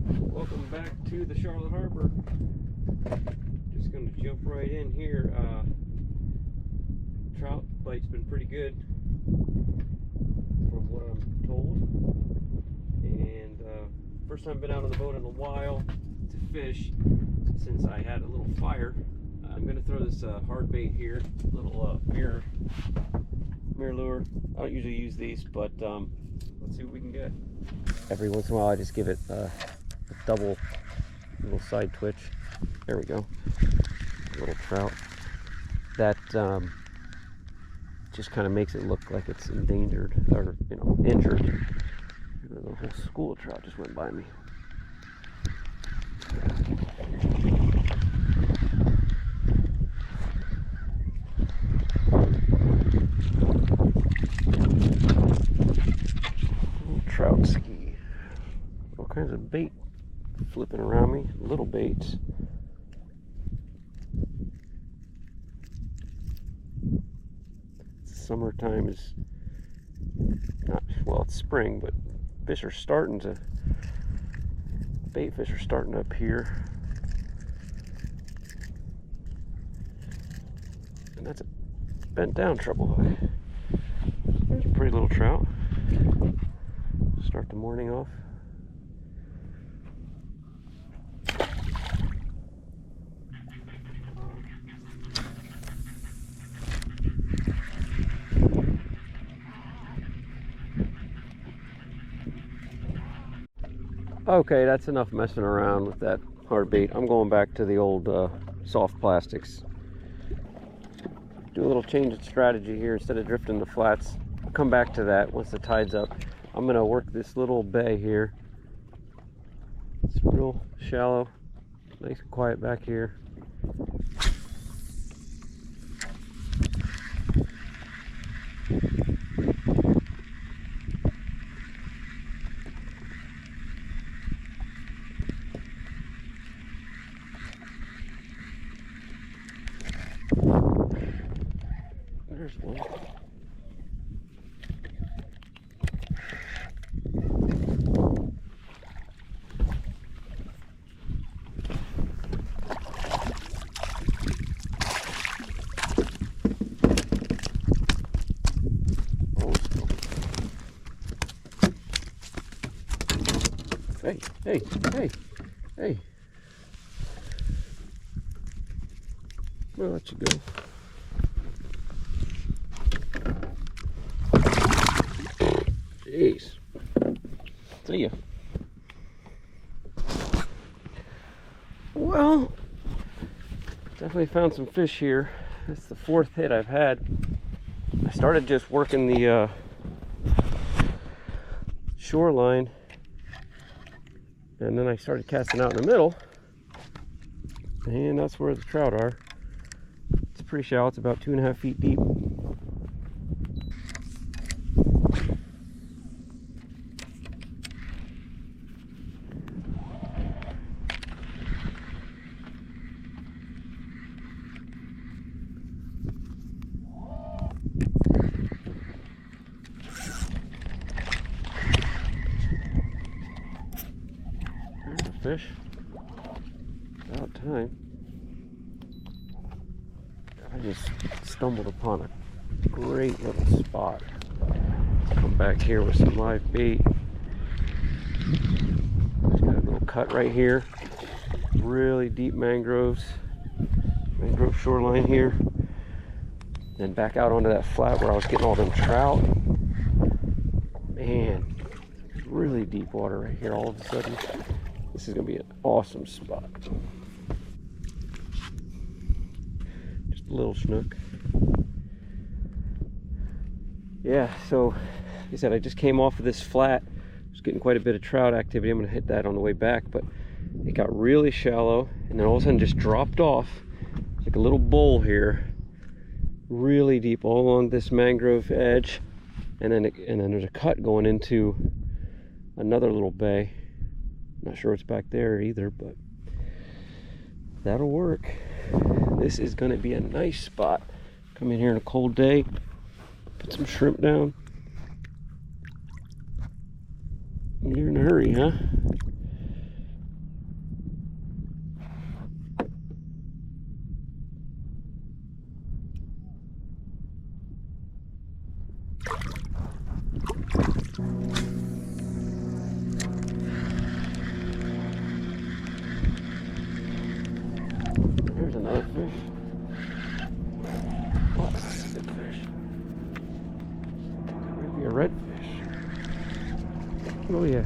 Welcome back to the Charlotte Harbor. Just going to jump right in here. Trout bite's been pretty good from what I'm told. And first time been out on the boat in a while to fish since I had a little fire. I'm going to throw this hard bait here, little mirror lure. I don't usually use these, but let's see what we can get. Every once in a while I just give it a double little side twitch. There we go. A little trout. That just kind of makes it look like it's endangered or, you know, injured. The whole school of trout just went by me. Little trout ski. All kinds of bait flipping around me. Little baits. Summertime is not, well, it's spring, but fish are starting to, bait fish are starting to appear. And that's a bent down treble hook. There's a pretty little trout. Start the morning off. Okay, that's enough messing around with that hard bait. I'm going back to the old soft plastics. Do a little change of strategy here. Instead of drifting the flats, I'll come back to that once the tide's up. I'm going to work this little bay here. It's real shallow, nice and quiet back here. There's one. Hey. I'll let you go. Jeez. See ya. Well, definitely found some fish here. That's the fourth hit I've had. I started just working the shoreline, and then I started casting out in the middle, and that's where the trout are. It's pretty shallow. It's about 2.5 feet deep. Fish. About time. I just stumbled upon a great little spot. Come back here with some live bait. Just got a little cut right here. Really deep mangrove shoreline here. Then back out onto that flat where I was getting all them trout. Man, really deep water right here all of a sudden. This is going to be an awesome spot. Just a little snook. Yeah, so like I said, I just came off of this flat. I was getting quite a bit of trout activity. I'm going to hit that on the way back, but it got really shallow and then all of a sudden just dropped off. It's like a little bowl here. Really deep all along this mangrove edge. And then there's a cut going into another little bay. Not sure what's back there either, but that'll work. This is going to be a nice spot. Come in here on a cold day, put some shrimp down. You're in a hurry, huh?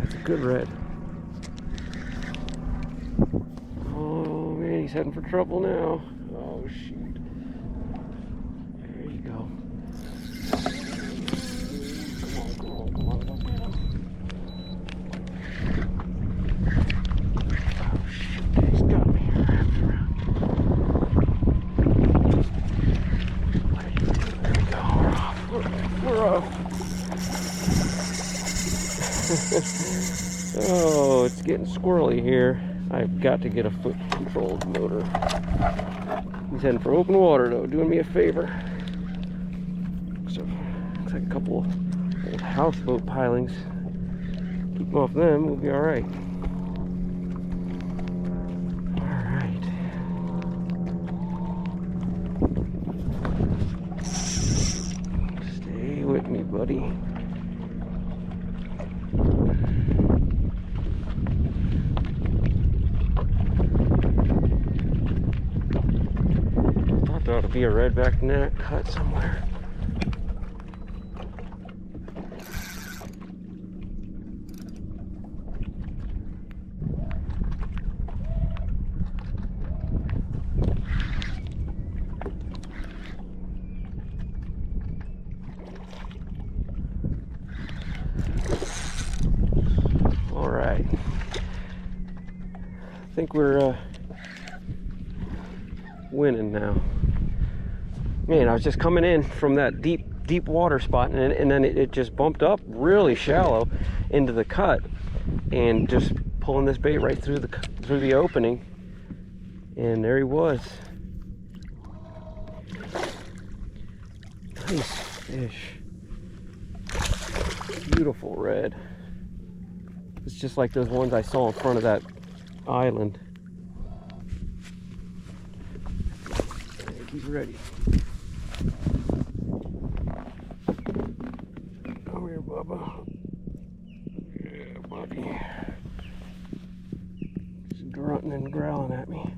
that's a good red. Oh man, he's heading for trouble now. Oh shoot. There you go. Come on, come on, come on, go get him. Oh shoot, he's got me wrapped around. What are you doing? There we go. We're off. Oh, it's getting squirrely here. I've got to get a foot controlled motor. He's heading for open water though, doing me a favor. So, looks like a couple of old houseboat pilings. Keep him off them, we'll be alright. Alright. Stay with me, buddy. There ought to be a red back in that cut somewhere. All right. I think we're winning now. Man, I was just coming in from that deep water spot, and then it just bumped up really shallow into the cut, and just pulling this bait right through the opening, and there he was. Nice fish. Beautiful red. It's just like those ones I saw in front of that island. I think he's ready. Come here, Bubba. Yeah, buddy. He's grunting and growling at me.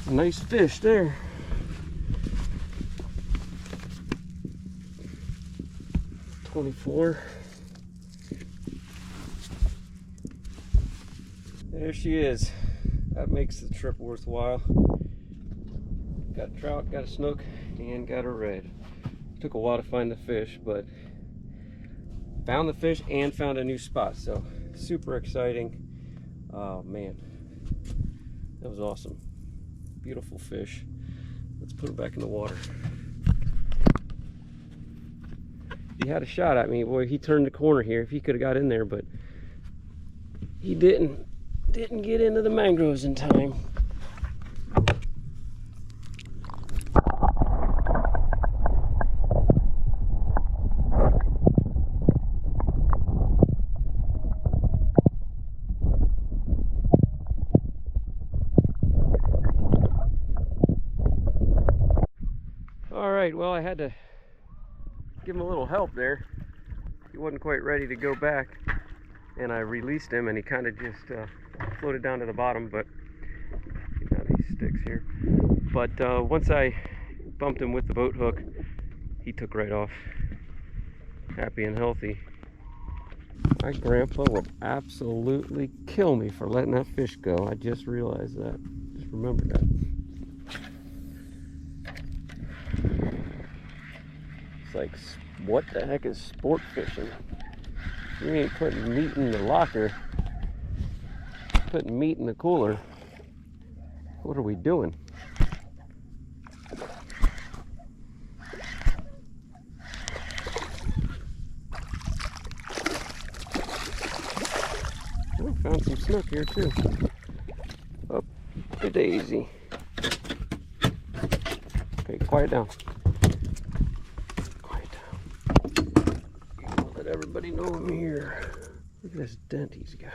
Nice fish there. $24. There she is. That makes the trip worthwhile. Got a trout, got a snook, and got a red. Took a while to find the fish, but found the fish and found a new spot, so super exciting. Oh man, that was awesome. Beautiful fish. Let's put it back in the water. He had a shot at me. Boy, he turned the corner here. If he could have got in there, but he didn't get into the mangroves in time. All right, well, I had to give him a little help there. He wasn't quite ready to go back, and I released him, and he kind of just floated down to the bottom, but get down these sticks here. But once I bumped him with the boat hook, he took right off, happy and healthy. My grandpa would absolutely kill me for letting that fish go. I just realized that. Just remember that. It's like, what the heck is sport fishing? You ain't putting meat in the locker, putting meat in the cooler. What are we doing? Oh, found some snook here too. Up the daisy. Okay, quiet down. Let everybody know I'm here. Look at this dent he's got.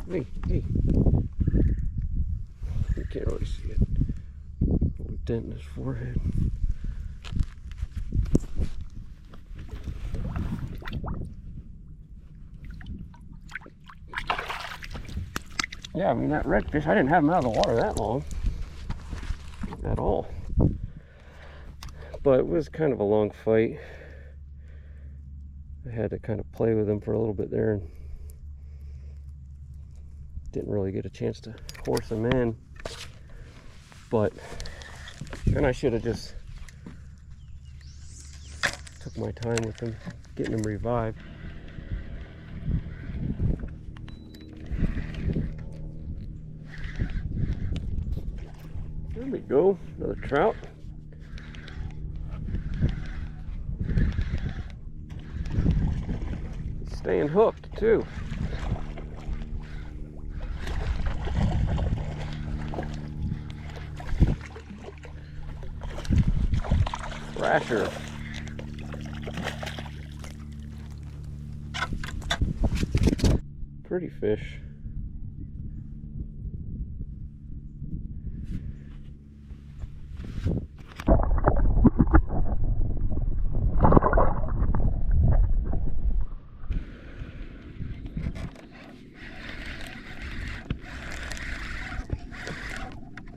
Hey. You can't really see it. Little dent in his forehead. Yeah, I mean, that redfish, I didn't have him out of the water that long at all. But it was kind of a long fight. I had to kind of play with him for a little bit there and didn't really get a chance to horse him in. But then I should have just took my time with him, getting him revived. There we go, another trout. Staying hooked too. Thrasher. Pretty fish.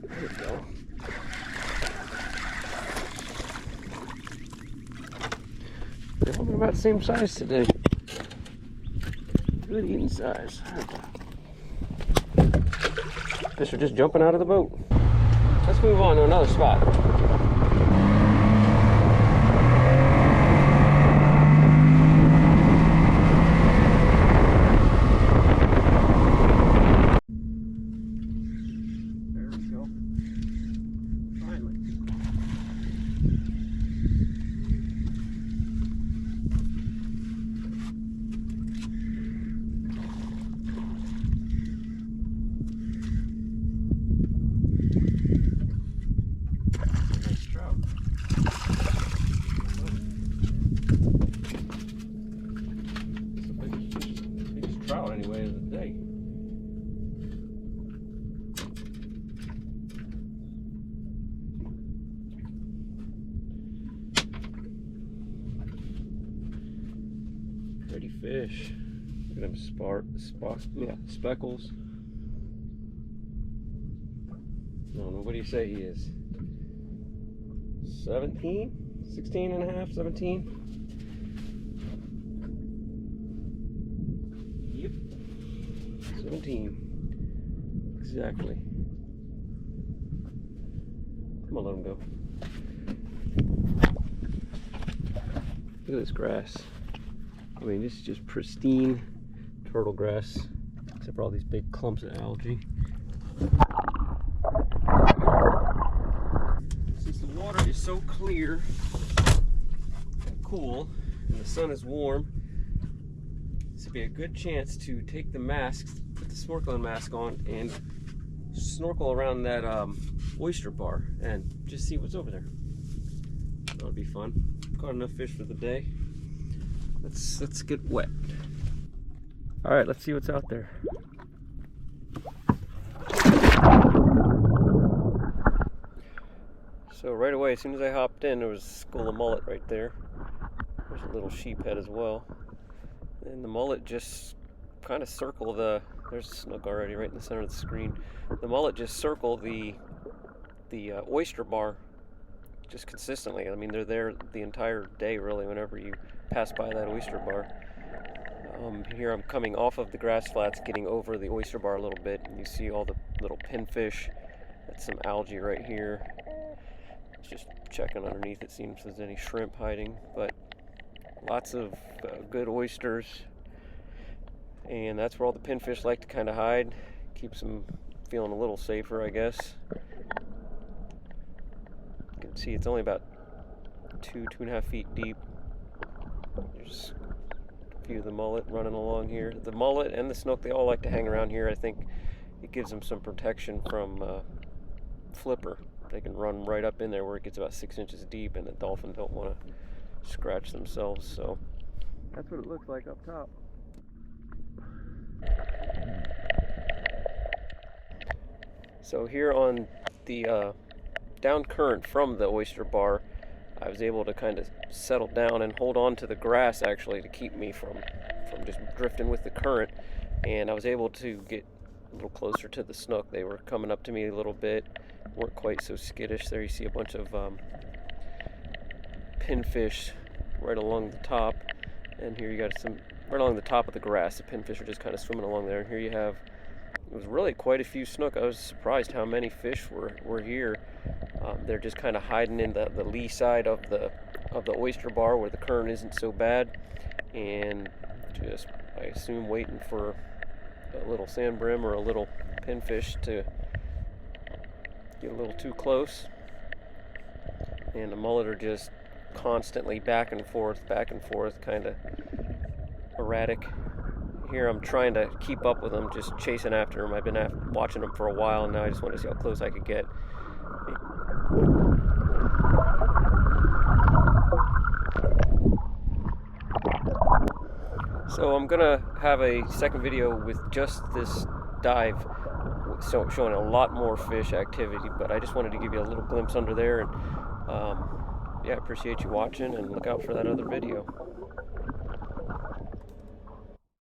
There we go. They're all about the same size today. Good eating size. Fish are just jumping out of the boat. Let's move on to another spot. There we go. Finally. Trout anyway of the day. Pretty fish. Look at them speckles. I don't know, what do you say he is? 17? 16 and a half, 17? Yep. 17. Exactly. I'm gonna let him go. Look at this grass. I mean, this is just pristine turtle grass, except for all these big clumps of algae. Since the water is so clear and cool, and the sun is warm, this would be a good chance to take the mask, put the snorkeling mask on, and snorkel around that oyster bar and just see what's over there. That would be fun. Caught enough fish for the day. Let's get wet. All right, let's see what's out there. So right away, as soon as I hopped in, there was a school of mullet right there. There's a little sheephead as well. And the mullet just kind of circle there's a snook already right in the center of the screen. The mullet just circle the oyster bar just consistently. I mean, they're there the entire day really whenever you pass by that oyster bar. Here I'm coming off of the grass flats, getting over the oyster bar a little bit, and you see all the little pinfish. That's some algae right here. Just checking underneath it, seeing if there's any shrimp hiding, but lots of good oysters, and that's where all the pinfish like to kind of hide. Keeps them feeling a little safer, I guess. You can see it's only about 2.5 feet deep. There's a few of the mullet running along here. The mullet and the snook, they all like to hang around here. I think it gives them some protection from flipper. They can run right up in there where it gets about 6 inches deep, and the dolphins don't want to scratch themselves. So that's what it looks like up top. So here on the down current from the oyster bar, I was able to kind of settle down and hold on to the grass actually to keep me from just drifting with the current, and I was able to get a little closer to the snook. They were coming up to me a little bit, weren't quite so skittish. There you see a bunch of pinfish right along the top, and here you got some right along the top of the grass. The pinfish are just kind of swimming along there, and here you have, it was really quite a few snook. I was surprised how many fish were here. They're just kind of hiding in the lee side of the oyster bar where the current isn't so bad, and just, I assume, waiting for a little sand brim or a little pinfish to get a little too close. And the mullet are just constantly back and forth, kind of erratic. Here I'm trying to keep up with them, just chasing after them. I've been watching them for a while, and now I just want to see how close I could get. So I'm gonna have a second video with just this dive, so showing a lot more fish activity, but I just wanted to give you a little glimpse under there, and yeah, I appreciate you watching, and look out for that other video.